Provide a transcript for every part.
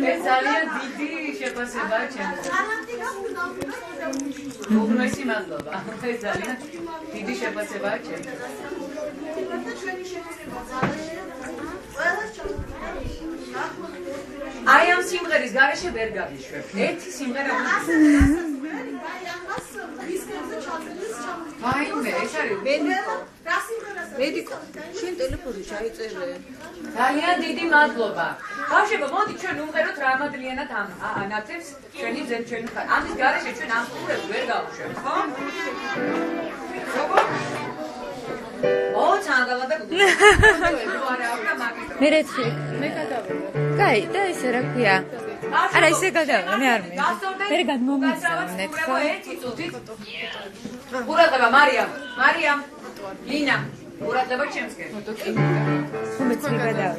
ეს ძალიან დიდი შეფასებაა ჩემთვის. უღმესი მადლობა. ეს ძალიან დიდი შეფასებაა ჩემთვის. აი ამ სიმღერის გარეშე ვერ გავიშვებ. ერთი სიმღერა უნდა. ვაიმე, ეს არის მედიკო, შენ ტელეფონი ჩაიწერე. ძალიან დიდი მადლობა. ბავშვებო, მოდი ჩვენ უმღეროთ რამადლიანად ანათებს ჩვენი ჩვენი ხარ. ამის გარეშე ჩვენ ამ სტუმრებს ვერ გავუშვებთ, ხო? როგორ? ჩანგალა და მე რეცხი. მე გადავედა. კაი, და ესე რა ქვია? არა, ისე გადავა, მე არ მე. მე გადმომიწევნეთ, ხო? ერთი წუთით. ყურადღება, მარიამ, ლინა, ყურადღება ჩემსკენ. ხომეც მე გადავა.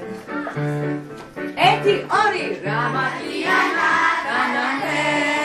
1 2 რამადლიანად ანათებს